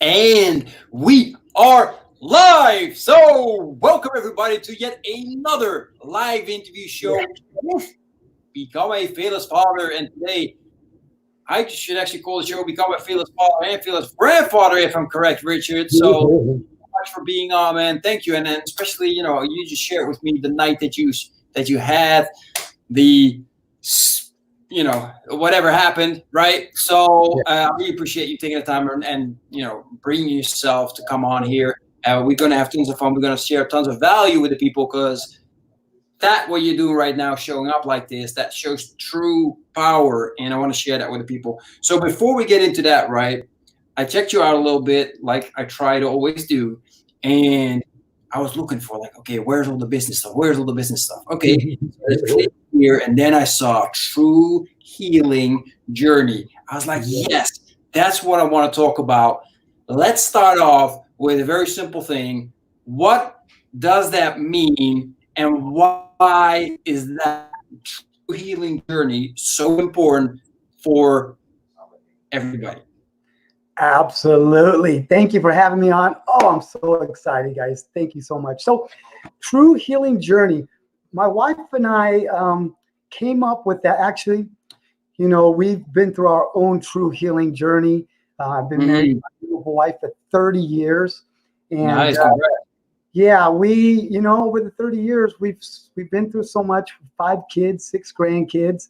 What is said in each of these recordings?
And we are live. So, welcome everybody to yet another live interview show with Become a Fearless Father. And today, I should actually call the show Become a Fearless Father and Fearless Grandfather, if I'm correct, Richard. So, much for being on, man. Thank you. And then, especially, you just shared with me the night that you had the whatever happened, right? So I really appreciate you taking the time and bringing yourself to come on here. We're going to have tons of fun. We're going to share tons of value with the people, because that what you're doing right now, showing up like this, that shows true power, and I want to share that with the people. So before we get into that, right, I checked you out a little bit, like I try to always do, and I was looking for, like, okay, where's all the business stuff? Where's all the business stuff? Okay, here, and then I saw True Healing Journey. I was like, yes, that's what I want to talk about. Let's start off with a very simple thing. What does that mean, and why is that True Healing Journey so important for everybody? Absolutely. Thank you for having me on. Oh, I'm so excited, guys. Thank you so much. So, True Healing Journey. My wife and I came up with that. Actually, we've been through our own true healing journey. I've been married to my beautiful wife for 30 years. And Nice. over the 30 years, we've been through so much. 5 kids, 6 grandkids.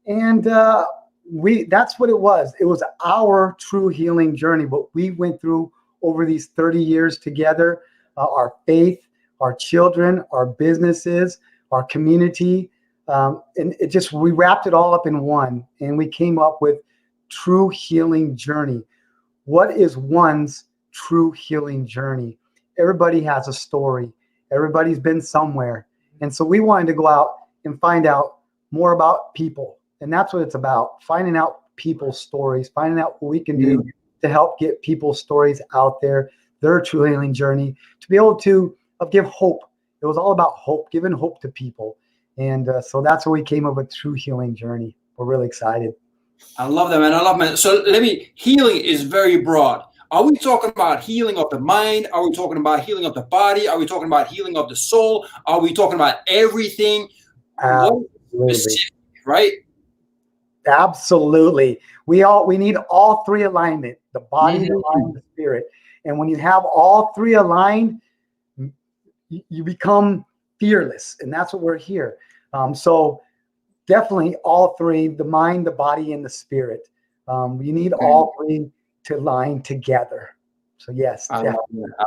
And that's what it was. It was our true healing journey, what we went through over these 30 years together, our faith, our children, our businesses, our community. And we wrapped it all up in one, and we came up with True Healing Journey. What is one's true healing journey? Everybody has a story. Everybody's been somewhere. And so we wanted to go out and find out more about people. And that's what it's about, finding out people's stories, finding out what we can do to help get people's stories out there, their true healing journey, to be able to give hope. It was all about hope, giving hope to people. And so that's where we came up with True Healing Journey. We're really excited. I love that, man. I love, man. So healing is very broad. Are we talking about healing of the mind? Are we talking about healing of the body? Are we talking about healing of the soul? Are we talking about everything? Right? Absolutely. We need all 3 alignment, the body, the mind, the spirit. And when you have all 3 aligned, you become fearless. And that's what we're here. So definitely all 3, the mind, the body, and the spirit. You need all 3 to line together. So yes. I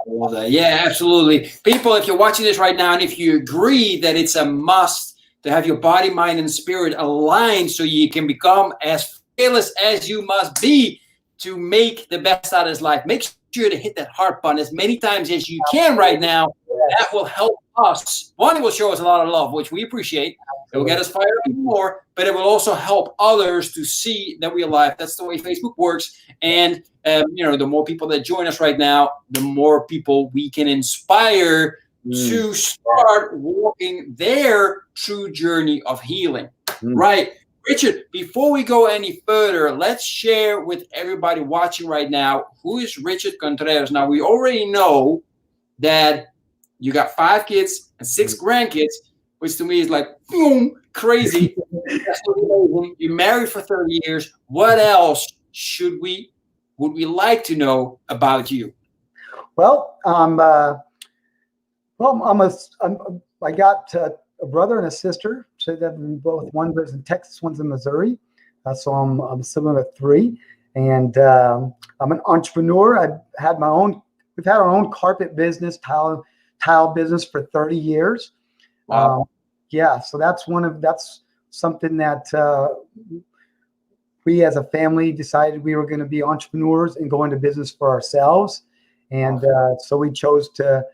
love that. Yeah, absolutely. People, if you're watching this right now, and if you agree that it's a must to have your body, mind, and spirit aligned so you can become as fearless as you must be to make the best out of this life, make sure to hit that heart button as many times as you can right now. That will help us. One, it will show us a lot of love, which we appreciate. It will get us fired up more, but it will also help others to see that we're alive. That's the way Facebook works. And, the more people that join us right now, the more people we can inspire to start walking their true journey of healing. Right. Richard, before we go any further, let's share with everybody watching right now, who is Richard Contreras? Now, we already know that you got 5 kids and 6 grandkids, which to me is like, boom, crazy. You're married for 30 years. What else would we like to know about you? Well, I got a brother and a sister. So that both, one lives in Texas, one's in Missouri. So I'm sibling of 3, and I'm an entrepreneur. We've had our own carpet business, tile business for 30 years. Wow. So that's something that we as a family decided we were going to be entrepreneurs and go into business for ourselves. And so we chose to,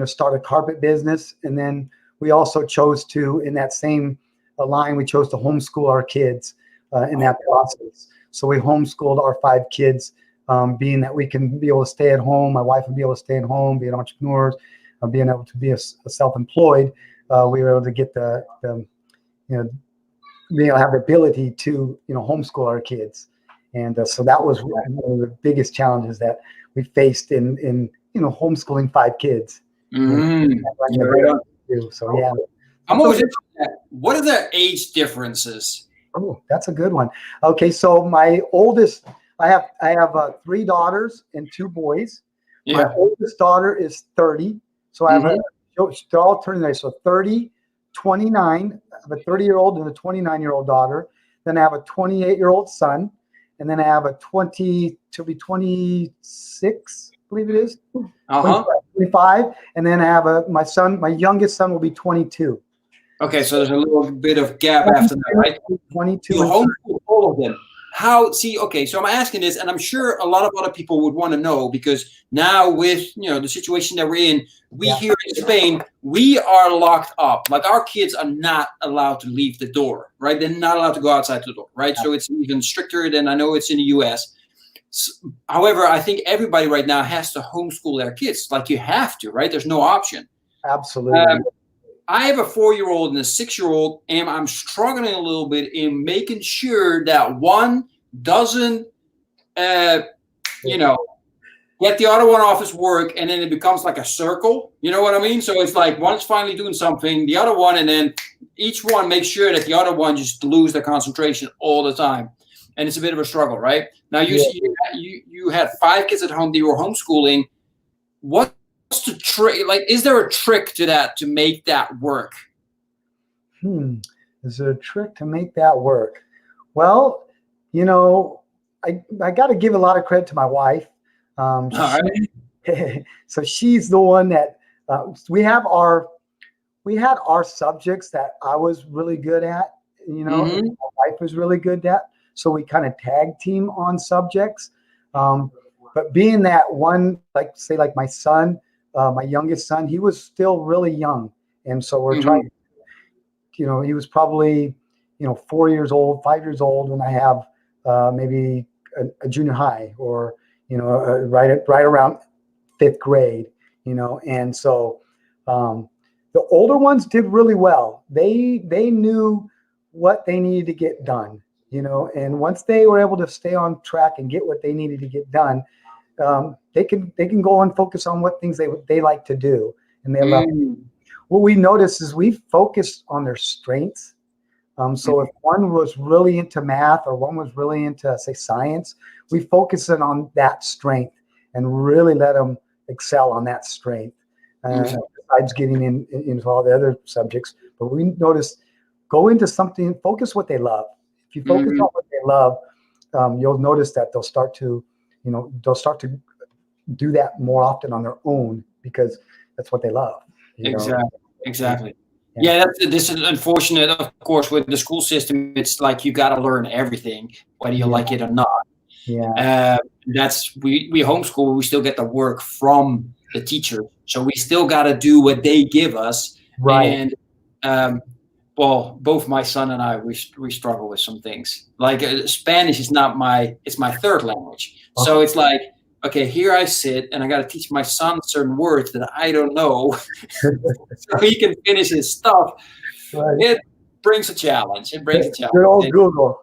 start a carpet business. And then we also chose to, in that same line, we chose to homeschool our kids in that process. So we homeschooled our 5 kids, being that we can be able to stay at home. My wife would be able to stay at home, being entrepreneurs, being able to be a self-employed. We were able to get being able to have the ability to, homeschool our kids. And so that was one of the biggest challenges that we faced in homeschooling 5 kids. Mm-hmm. So yeah. I'm always interested in that. What are the age differences? Oh, that's a good one. Okay, so my oldest, I have 3 daughters and 2 boys. Yeah. My oldest daughter is 30. So I have they're all turning there. So 30, 29. I have a 30-year-old and a 29-year-old daughter. Then I have a 28-year-old son. And then I have a 26, I believe it is. 25. And then I have my youngest son will be 22. Okay, so there's a little bit of gap after that, right? 22. You homeschool all of them. Okay, so I'm asking this, and I'm sure a lot of other people would want to know, because now with, the situation that we're in, here in Spain, we are locked up. Like, our kids are not allowed to leave the door, right? They're not allowed to go outside the door, right? So it's even stricter than I know it's in the US. However, I think everybody right now has to homeschool their kids. Like, you have to, right? There's no option. Absolutely. I have a 4-year-old and a 6-year-old, and I'm struggling a little bit in making sure that one doesn't, get the other one off his work, and then it becomes like a circle. You know what I mean? So it's like one's finally doing something, the other one, and then each one makes sure that the other one just lose their concentration all the time. And it's a bit of a struggle, right? Now, you had 5 kids at home that you were homeschooling. What's the trick? Like, is there a trick to that to make that work? Is there a trick to make that work? Well, I got to give a lot of credit to my wife. So she's the one that we had our subjects that I was really good at, and my wife was really good at. So we kind of tag team on subjects. But being that one, like my son, my youngest son, he was still really young. And so we're trying, he was probably, 4 years old, 5 years old when I have maybe a junior high, or, right around 5th grade, and so the older ones did really well. They knew what they needed to get done, and once they were able to stay on track and get what they needed to get done, they can go and focus on what things they like to do, and they love. What we noticed is we focused on their strengths. So if one was really into math, or one was really into, say, science, we focused on that strength and really let them excel on that strength. Besides getting into all the other subjects, but we noticed, go into something, focus what they love. If you focus on what they love, you'll notice that they'll start to do that more often on their own, because that's what they love. Exactly. Yeah, this is unfortunate, of course, with the school system. It's like you got to learn everything, whether you like it or not. Yeah. We homeschool. We still get the work from the teacher, so we still got to do what they give us. Right. And both my son and I, we struggle with some things. Like, Spanish is it's my 3rd language. So it's like, okay, here I sit and I got to teach my son certain words that I don't know so he can finish his stuff. Right. It brings a challenge. Good old Google.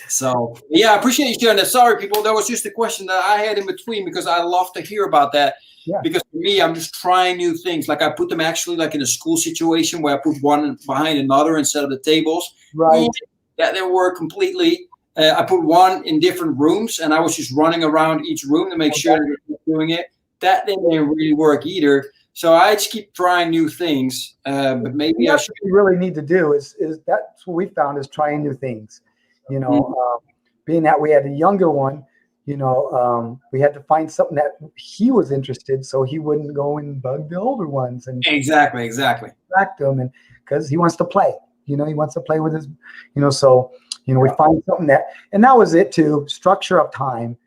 So, yeah, I appreciate you sharing that. Sorry, people. That was just a question that I had in between, because I love to hear about that. Yeah. Because for me, I'm just trying new things. Like, I put them actually like in a school situation where I put one behind another instead of the tables. Right. That didn't work completely. I put one in different rooms, and I was just running around each room to make sure that they were doing it. That didn't really work either. So I just keep trying new things. But maybe what you really need to do is that's what we found, is trying new things. Being that we had a younger one, we had to find something that he was interested, so he wouldn't go and bug the older ones. And exactly. Distract them, and because he wants to play. He wants to play with his. So. We find something and that was it too. Structure of time.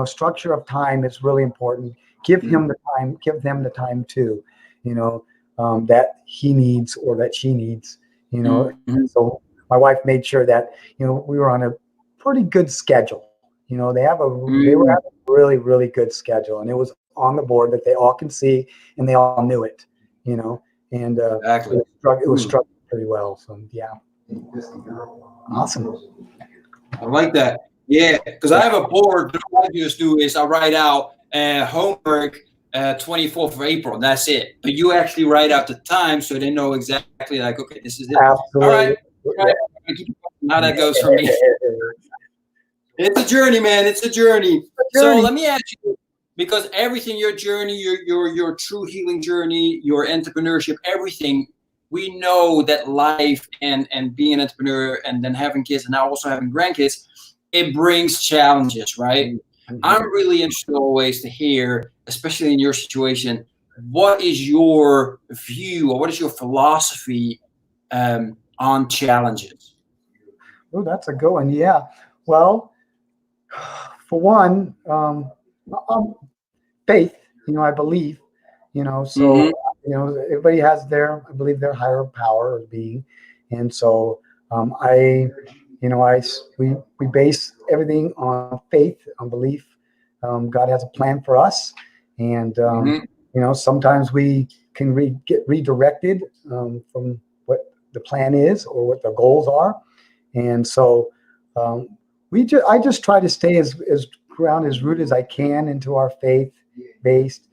Structure of time is really important. Give him the time. Give them the time too. That he needs or that she needs. So my wife made sure that we were on a pretty good schedule. They were having a really, really good schedule, and it was on the board that they all can see, and they all knew it. And exactly. it was structured pretty well. So yeah. Awesome. I like that. Yeah, because I have a board. What I just do is I write out homework 24th of April. That's it. But you actually write out the time so they know exactly like, okay, this is it. All right. Absolutely. All right. How that goes for me. It's a journey, man. It's a journey. So let me ask you, because everything, your journey, your true healing journey, your entrepreneurship, everything, we know that life and being an entrepreneur and then having kids and now also having grandkids, it brings challenges, right? Mm-hmm. I'm really interested always to hear, especially in your situation, what is your view or what is your philosophy on challenges? Oh, that's a good one. Yeah. Well, for one, faith, I believe, so, everybody has I believe their higher power of being. And so, we base everything on faith, on belief. God has a plan for us. And, sometimes we can get redirected from what the plan is or what the goals are. And so, I just try to stay as grounded, as rooted as I can into our faith based,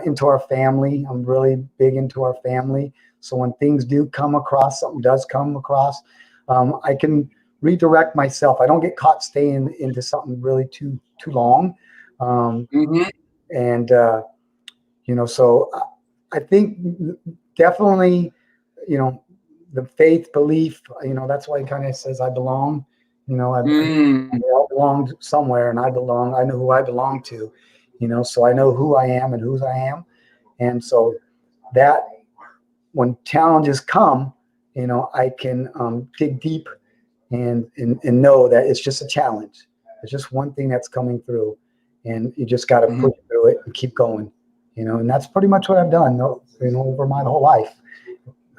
into our family. I'm really big into our family. So when things do come across, something does come across, I can redirect myself. I don't get caught staying into something really too long. And, so I think definitely, the faith belief, that's why he kind of says, I belong. I belong somewhere, and I know who I belong to, so I know who I am and whose I am. And so that when challenges come, I can dig deep and know that it's just a challenge. It's just one thing that's coming through, and you just got to push through it and keep going, and that's pretty much what I've done, over my whole life.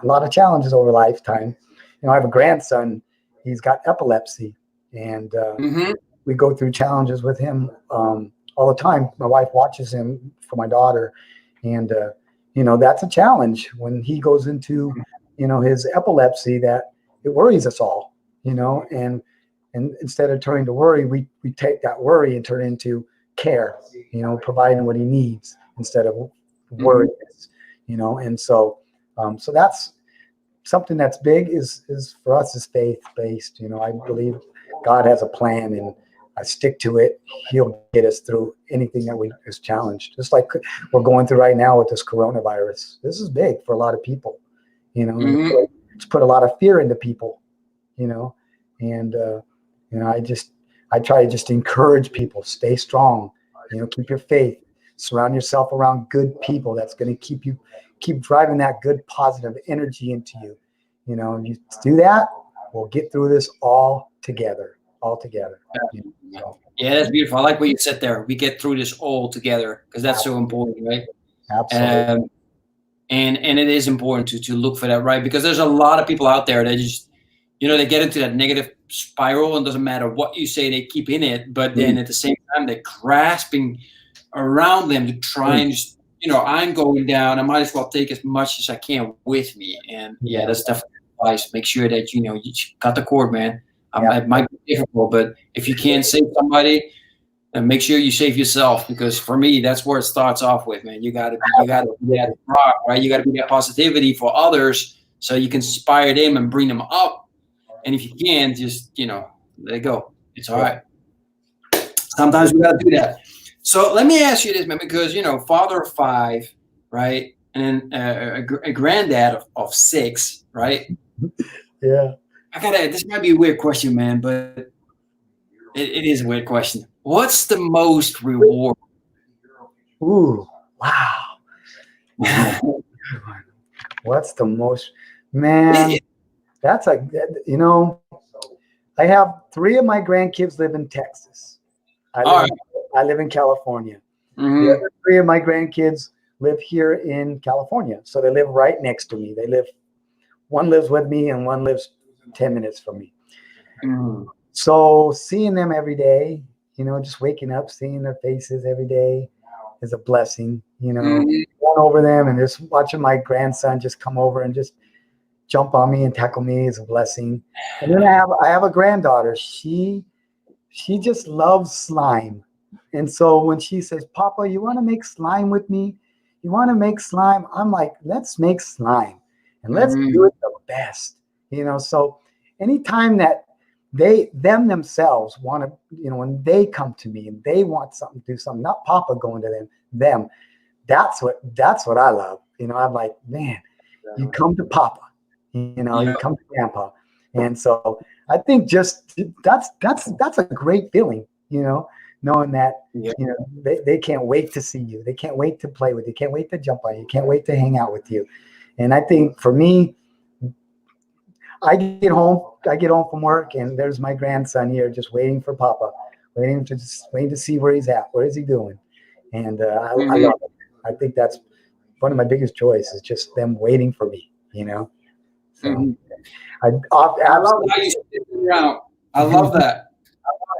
A lot of challenges over lifetime. I have a grandson, he's got epilepsy. And we go through challenges with him all the time. My wife watches him for my daughter. And, that's a challenge when he goes into, his epilepsy, that it worries us all, and instead of turning to worry, we take that worry and turn it into care, providing what he needs instead of worry, and so, so that's something that's big is for us is faith based. I believe God has a plan, and I stick to it. He'll get us through anything that is challenged. Just like we're going through right now with this coronavirus. This is big for a lot of people, It's put a lot of fear into people, and, I try to just encourage people, stay strong, keep your faith, surround yourself around good people. That's going to keep driving that good positive energy into you. You do that, we'll get through this all together. So. Yeah, that's beautiful. I like what you said there. We get through this all together, because that's so important, right? Absolutely. And it is important to look for that, right? Because there's a lot of people out there that just, they get into that negative spiral, and doesn't matter what you say, they keep in it. But then at the same time, they're grasping around them to try and just, I'm going down. I might as well take as much as I can with me. And that's definitely advice. Make sure that, you cut the cord, man. It might be difficult, but if you can't save somebody, then make sure you save yourself. Because for me, that's where it starts off with, man. You gotta be that rock, right? You gotta be that positivity for others, so you can inspire them and bring them up. And if you can, just, let it go. It's all right. Sometimes we gotta do that. So let me ask you this, man, because, father of 5, right? And a granddad of 6, right? Yeah. This might be a weird question, man, but it is a weird question. What's the most reward? Ooh, wow. What's the most, man? That's I have 3 of my grandkids live in Texas. I live in California. The other 3 of my grandkids live here in California. So they live right next to me. One lives with me and one lives 10 minutes from me. So seeing them every day, just waking up, seeing their faces every day is a blessing, going over them and just watching my grandson just come over and just jump on me and tackle me is a blessing. And then I have a granddaughter. She she just loves slime. And so when she says, Papa, you want to make slime with me? You want to make slime? I'm like, let's make slime and let's do it the best. So anytime that themselves want to, when they come to me and they want something to do something, not Papa going to them, that's what I love. I'm like, man, you come to Papa, you come to Grandpa. And so I think just that's a great feeling, knowing that, they can't wait to see you. They can't wait to play with you. Can't wait to jump on you. Can't wait to hang out with you. And I think for me, I get home from work and there's my grandson here just waiting for Papa, waiting to see where he's at. What is he doing? And I love it. I think that's one of my biggest joys is just them waiting for me, So I love how you sit around. I love that.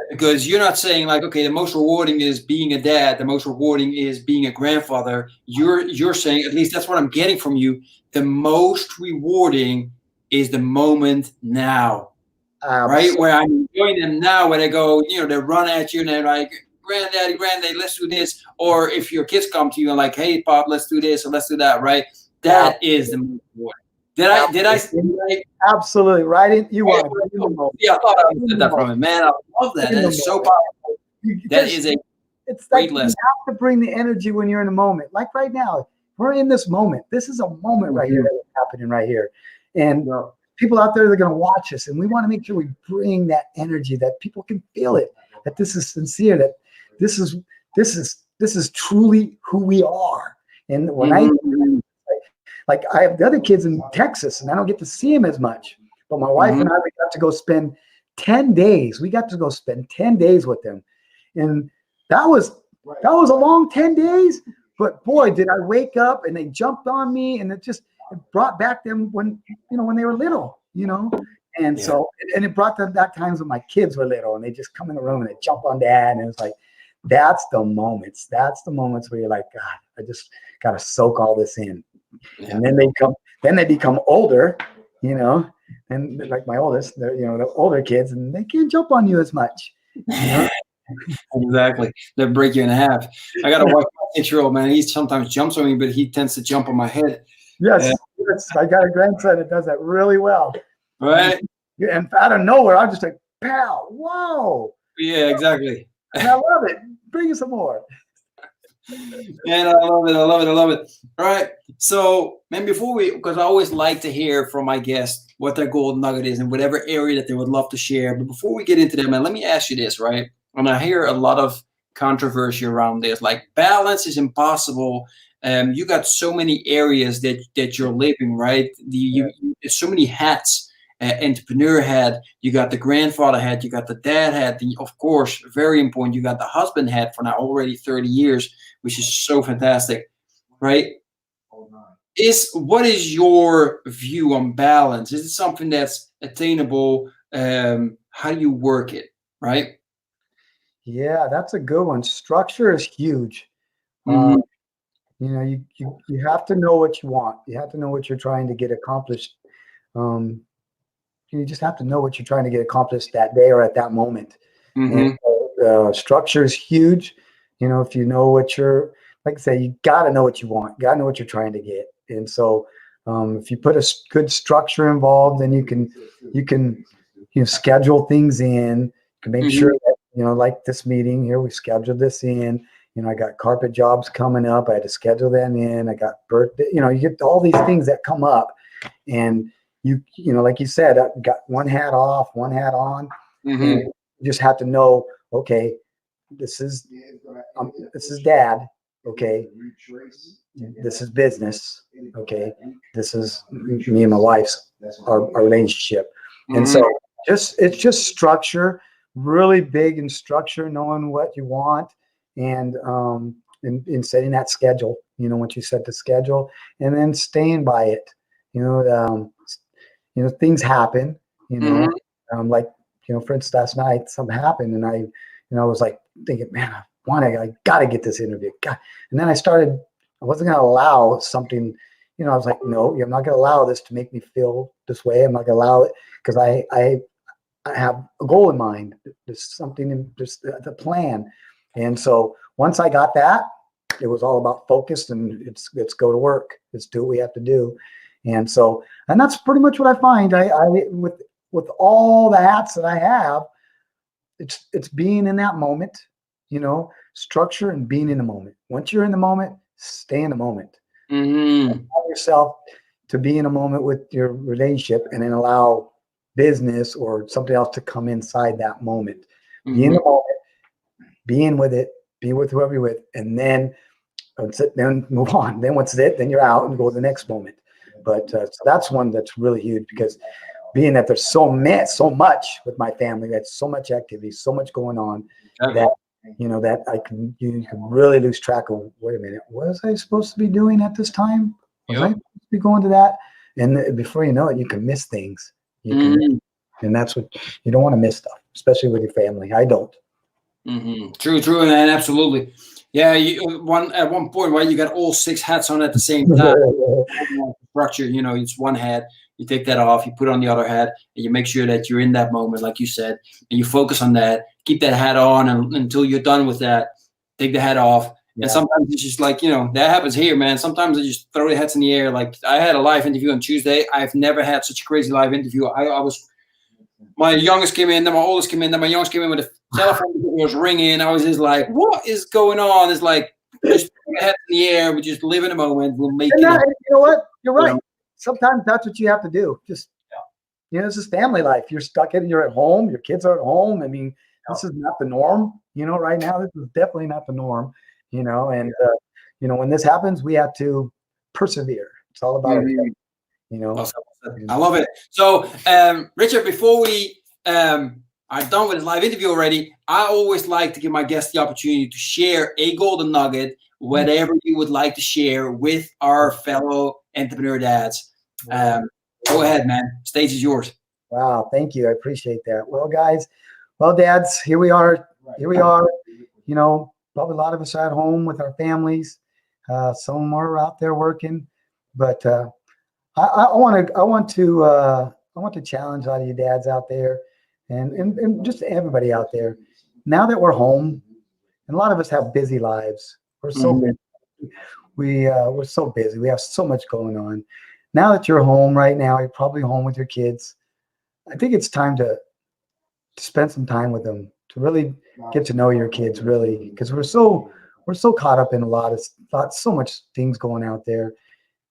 Because you're not saying like, okay, the most rewarding is being a dad, the most rewarding is being a grandfather. You're saying, at least that's what I'm getting from you, the most rewarding is the moment now. Right? Where I'm enjoying them now, where they go, they run at you and they're like, granddaddy, let's do this. Or if your kids come to you and like, hey, Pop, let's do this or let's do that, right? That is the most rewarding. Did I say right? Absolutely right. You are. Yeah, I thought I said that from it, man. I love that. That is so powerful. That is a great lesson. You have to bring the energy when you're in the moment. Like right now, we're in this moment. This is a moment right here that's happening right here, and people out there that are going to watch us, and we want to make sure we bring that energy, that people can feel it, that this is sincere, that this is truly who we are. And when like I have the other kids in Texas and I don't get to see them as much, but my wife and I, we got to go spend 10 days. We got to go spend 10 days with them. And that was a long 10 days, but boy, did I wake up and they jumped on me and it brought back them when they were little, and so, and it brought them back times when my kids were little and they just come in the room and they jump on dad. And it was like, that's the moments where you're like, God, I just got to soak all this in. Yeah. And then they become older, and like my oldest, they're, the older kids, and they can't jump on you as much. Exactly. They'll break you in half. I got a wife, 6-year-old, man. He sometimes jumps on me, but he tends to jump on my head. Yes. I got a grandson that does that really well. Right. And out of nowhere, I'm just like, pow, whoa. Yeah, exactly. And I love it. Bring us some more. Man, I love it. All right. So, man, because I always like to hear from my guests what their golden nugget is in whatever area that they would love to share. But before we get into that, man, let me ask you this, right? And I hear a lot of controversy around this, like balance is impossible. You got so many areas that you're living, right? There's so many hats. Entrepreneur hat, you got the grandfather hat, you got the dad hat, and of course, very important, you got the husband hat for now already 30 years, which is so fantastic, right? What is your view on balance? Is it something that's attainable? How do you work it, right? Yeah, that's a good one. Structure is huge. You have to know what you want. You have to know what you're trying to get accomplished. You just have to know what you're trying to get accomplished that day or at that moment. And structure is huge. If you know what you're, like I say, you got to know what you want. You got to know what you're trying to get. And so if you put a good structure involved, then you can schedule things in. You can make sure that, like this meeting here, we scheduled this in. I got carpet jobs coming up. I had to schedule them in. I got birthday, you get all these things that come up. And like you said, I got one hat off, one hat on, and you just have to know, okay, this is dad. Okay. This is business. Okay. This is me and my wife's, our relationship. And so it's just structure, really big in structure, knowing what you want and in setting that schedule, once you set the schedule and then staying by it, things happen, like, for instance, last night something happened and I was like thinking, man, I got to get this interview. And then I wasn't going to allow something, I was like, no, I'm not going to allow this to make me feel this way. I'm not going to allow it because I I have a goal in mind. There's something in just the plan. And so once I got that, it was all about focus and let's go to work. Let's do what we have to do. And so, and that's pretty much what I find. I with all the hats that I have, it's being in that moment, structure and being in the moment. Once you're in the moment, stay in the moment. Allow yourself to be in a moment with your relationship, and then allow business or something else to come inside that moment. Be in the moment, being with it, be with whoever you're with, and then move on. Then once it, then you're out and go to the next moment. But so that's one that's really huge, because being that there's so much with my family, that's so much activity, so much going on, that that you can really lose track of. Wait a minute, what was I supposed to be doing at this time? Was I supposed to be going to that? And before you know it, you can miss things. You can, and that's what you don't want to miss stuff, especially with your family. I don't. True, man, absolutely. Yeah, at one point, right, you got all 6 hats on at the same time. Structure, it's one hat. You take that off, you put on the other hat, and you make sure that you're in that moment, like you said, and you focus on that. Keep that hat on until you're done with that. Take the hat off. Yeah. And sometimes it's just like, that happens here, man. Sometimes I just throw the hats in the air. Like, I had a live interview on Tuesday. I've never had such a crazy live interview. My youngest came in, then my oldest came in, then my youngest came in with a telephone that was ringing. I was just like, what is going on? It's like, just put your head in the air. We just live in a moment. We'll make it. You know what? You're right. Sometimes that's what you have to do. Just, this is family life. You're stuck in, you're at home. Your kids are at home. I mean, this is not the norm, right now. This is definitely not the norm, and, when this happens, we have to persevere. It's all about it. I love it. So, Richard, before we are done with this live interview already, I always like to give my guests the opportunity to share a golden nugget, whatever you would like to share with our fellow entrepreneur dads. Go ahead, man. Stage is yours. Wow, thank you. I appreciate that. Well, guys, dads, here we are. Probably a lot of us are at home with our families. Some are out there working, but I want to challenge all you dads out there, and just everybody out there. Now that we're home, and a lot of us have busy lives. We're so busy. We're so busy. We have so much going on. Now that you're home right now, you're probably home with your kids. I think it's time to spend some time with them, to really get to know your kids, really, because we're so caught up in so much things going out there,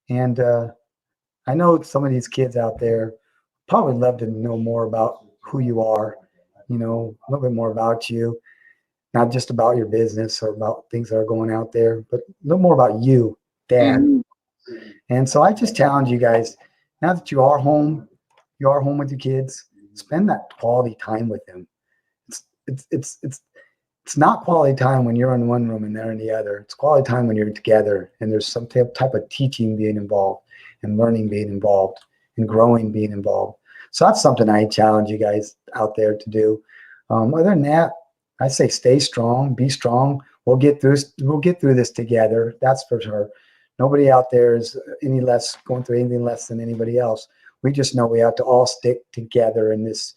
and I know some of these kids out there probably love to know more about who you are, a little bit more about you, not just about your business or about things that are going out there, but a little more about you, Dad. And so I just challenge you guys, now that you are home with your kids, spend that quality time with them. It's not quality time when you're in one room and they're in the other. It's quality time when you're together and there's some type of teaching being involved, and learning being involved, and growing being involved. So that's something I challenge you guys out there to do. Other than that, I say stay strong, be strong. We'll get through this together. That's for sure. Nobody out there is going through anything less than anybody else. We just know we have to all stick together in this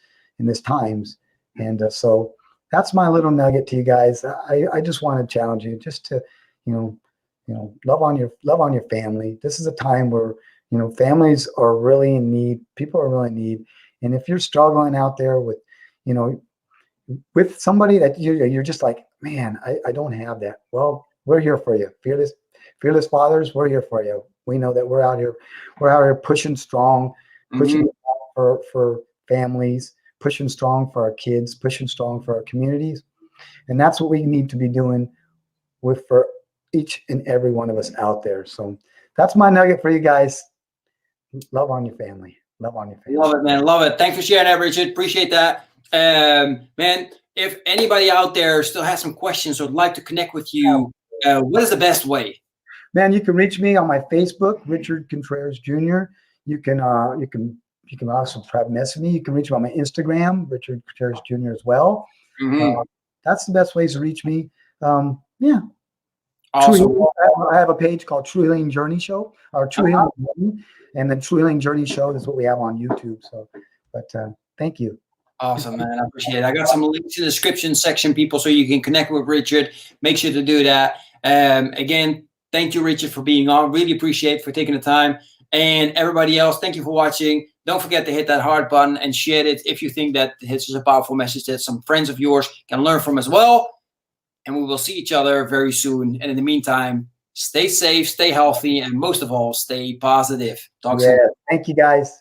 times. And so that's my little nugget to you guys. I just want to challenge you just to, love on your family. This is a time where, families are really in need. People are really in need. And if you're struggling out there with, with somebody that you're just like, man, I don't have that. Well, we're here for you. Fearless fathers, we're here for you. We know that we're out here pushing strong, pushing for families, pushing strong for our kids, pushing strong for our communities. And that's what we need to be doing for each and every one of us out there. So that's my nugget for you guys. Love on your family. Love on your family. Love it, man. Love it. Thanks for sharing that, Richard. Appreciate that. Man, if anybody out there still has some questions or would like to connect with you, what is the best way? Man, you can reach me on my Facebook, Richard Contreras Jr. You can also private message me. You can reach me on my Instagram, Richard Contreras Jr. as well. That's the best ways to reach me. Yeah. Awesome. I have a page called True Healing Journey Show, or True Healing Journey, and the True Healing Journey Show is what we have on YouTube. So, but thank you. Awesome, man. I appreciate it. I got some links in the description section, people, so you can connect with Richard. Make sure to do that. Again, thank you, Richard, for being on. Really appreciate for taking the time. And everybody else, thank you for watching. Don't forget to hit that heart button and share it if you think that this is a powerful message that some friends of yours can learn from as well. And we will see each other very soon. And in the meantime, stay safe, stay healthy, and most of all, stay positive. Talk soon. Thank you, guys.